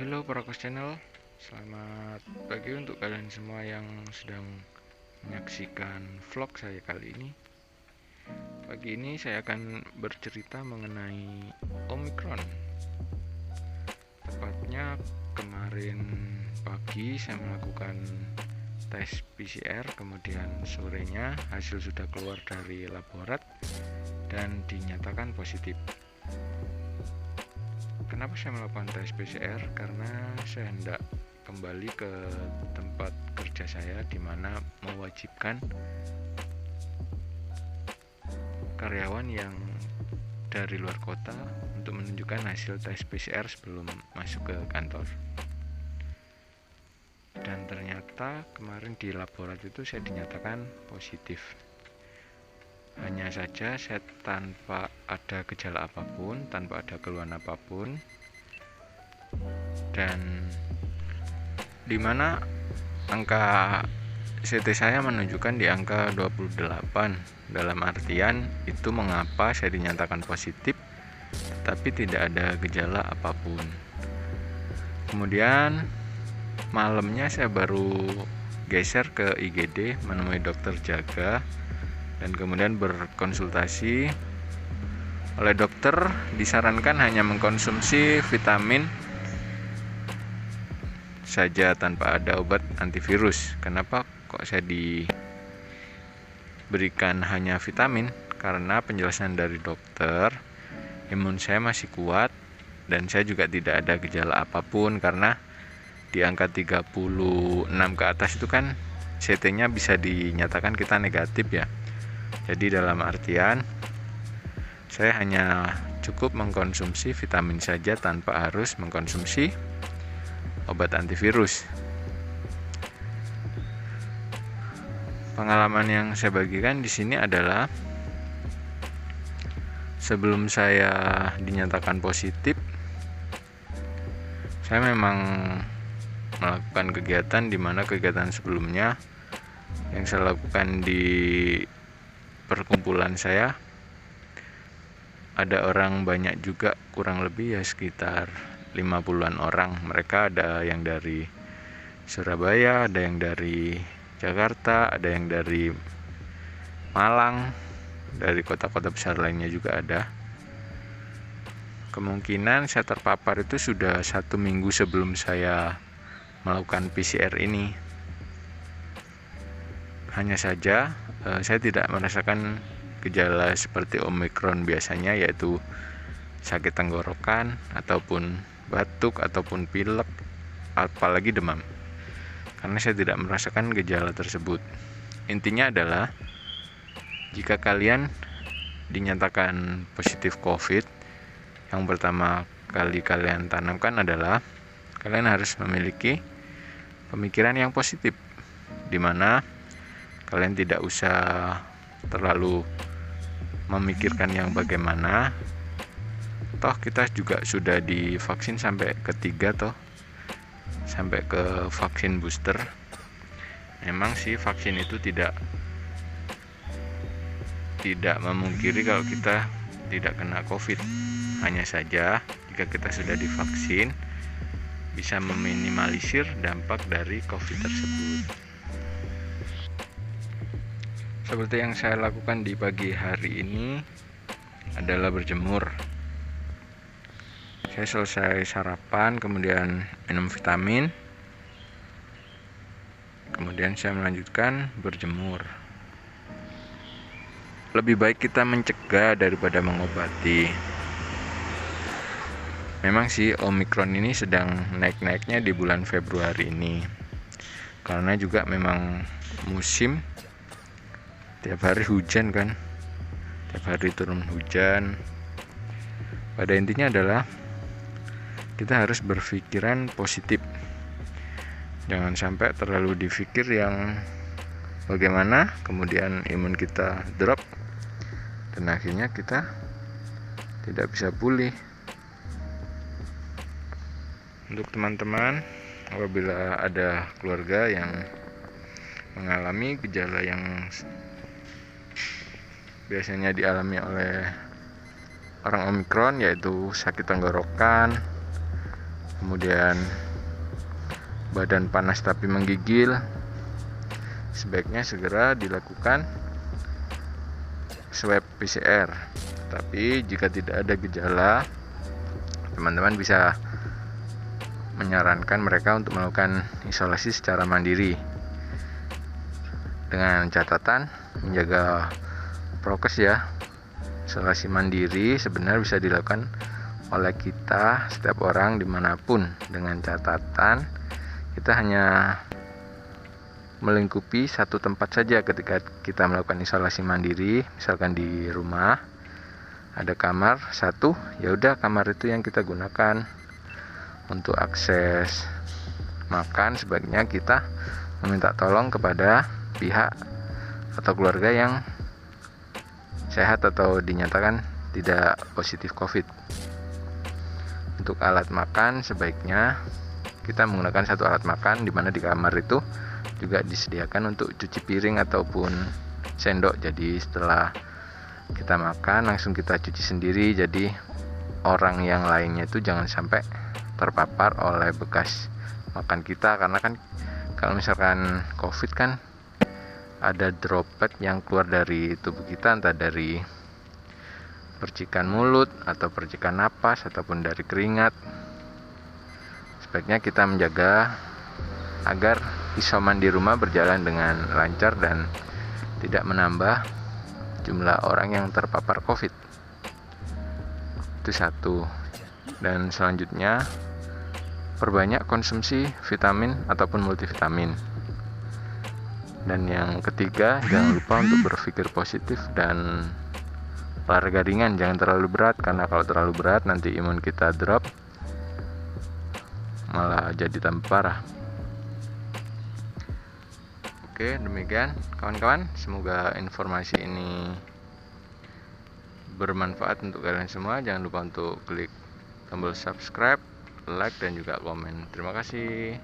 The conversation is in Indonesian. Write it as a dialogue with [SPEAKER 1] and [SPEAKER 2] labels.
[SPEAKER 1] Halo Prokos Channel, selamat pagi untuk kalian semua yang sedang menyaksikan vlog saya kali ini. Pagi ini saya akan bercerita mengenai Omicron. Tepatnya kemarin pagi saya melakukan tes PCR, kemudian sorenya hasil sudah keluar dari laborat dan dinyatakan positif. Kenapa saya melakukan tes PCR? Karena saya hendak kembali ke tempat kerja saya, di mana mewajibkan karyawan yang dari luar kota untuk menunjukkan hasil tes PCR sebelum masuk ke kantor. Dan ternyata kemarin di laborat itu saya dinyatakan positif. Hanya saja saya tanpa ada gejala apapun, tanpa ada keluhan apapun, dan dimana angka CT saya menunjukkan di angka 28. Dalam artian itu mengapa saya dinyatakan positif tapi tidak ada gejala apapun. Kemudian malamnya saya baru geser ke IGD menemui dokter jaga, dan kemudian berkonsultasi. Oleh dokter disarankan hanya mengkonsumsi vitamin saja tanpa ada obat antivirus. Kenapa kok saya diberikan hanya vitamin? Karena penjelasan dari dokter, imun saya masih kuat dan saya juga tidak ada gejala apapun, karena di angka 36 ke atas itu kan CT-nya bisa dinyatakan kita negatif ya. Jadi dalam artian saya hanya cukup mengkonsumsi vitamin saja tanpa harus mengkonsumsi obat antivirus. Pengalaman yang saya bagikan di sini adalah sebelum saya dinyatakan positif, saya memang melakukan kegiatan di mana kegiatan sebelumnya yang saya lakukan di perkumpulan saya ada orang banyak juga, kurang lebih ya sekitar 50-an orang. Mereka ada yang dari Surabaya, ada yang dari Jakarta, ada yang dari Malang, dari kota-kota besar lainnya juga ada. Kemungkinan saya terpapar itu sudah 1 minggu sebelum saya melakukan PCR ini. Hanya saja saya tidak merasakan gejala seperti Omicron biasanya, yaitu sakit tenggorokan ataupun batuk ataupun pilek, apalagi demam. Karena saya tidak merasakan gejala tersebut. Intinya adalah jika kalian dinyatakan positif COVID, yang pertama kali kalian tanamkan adalah kalian harus memiliki pemikiran yang positif, di mana kalian tidak usah terlalu memikirkan yang bagaimana. Toh kita juga sudah divaksin sampai ketiga, sampai ke vaksin booster. Memang sih vaksin itu tidak memungkiri kalau kita tidak kena COVID. Hanya saja jika kita sudah divaksin bisa meminimalisir dampak dari COVID tersebut. Seperti yang saya lakukan di pagi hari ini adalah berjemur. Saya selesai sarapan, kemudian minum vitamin, kemudian saya melanjutkan berjemur. Lebih baik kita mencegah daripada mengobati. Memang sih Omicron ini sedang naik-naiknya di bulan Februari ini, karena juga memang musim, tiap hari hujan kan, tiap hari turun hujan. Pada intinya adalah kita harus berpikiran positif. Jangan sampai terlalu dipikir yang bagaimana, kemudian imun kita drop dan akhirnya kita tidak bisa pulih. Untuk teman-teman, apabila ada keluarga yang mengalami gejala yang biasanya dialami oleh orang Omicron, yaitu sakit tenggorokan, kemudian badan panas tapi menggigil, sebaiknya segera dilakukan swab PCR. Tapi jika tidak ada gejala, teman-teman bisa menyarankan mereka untuk melakukan isolasi secara mandiri dengan catatan menjaga prokes ya. Isolasi mandiri sebenarnya bisa dilakukan oleh kita setiap orang dimanapun, dengan catatan kita hanya melingkupi satu tempat saja ketika kita melakukan isolasi mandiri. Misalkan di rumah ada kamar satu, ya udah kamar itu yang kita gunakan. Untuk akses makan sebaiknya kita meminta tolong kepada pihak atau keluarga yang sehat atau dinyatakan tidak positif COVID. Untuk alat makan sebaiknya kita menggunakan satu alat makan, di mana di kamar itu juga disediakan untuk cuci piring ataupun sendok. Jadi setelah kita makan langsung kita cuci sendiri, jadi orang yang lainnya itu jangan sampai terpapar oleh bekas makan kita. Karena kan kalau misalkan COVID kan ada droplet yang keluar dari tubuh kita, entah dari percikan mulut atau percikan napas ataupun dari keringat. Sebaiknya kita menjaga agar isoman di rumah berjalan dengan lancar dan tidak menambah jumlah orang yang terpapar COVID. Itu satu. Dan selanjutnya, perbanyak konsumsi vitamin ataupun multivitamin. Dan yang ketiga, jangan lupa untuk berpikir positif dan olahraga ringan, jangan terlalu berat, karena kalau terlalu berat nanti imun kita drop, malah jadi tambah parah. Oke, demikian kawan-kawan, semoga informasi ini bermanfaat untuk kalian semua. Jangan lupa untuk klik tombol subscribe, like, dan juga komen. Terima kasih.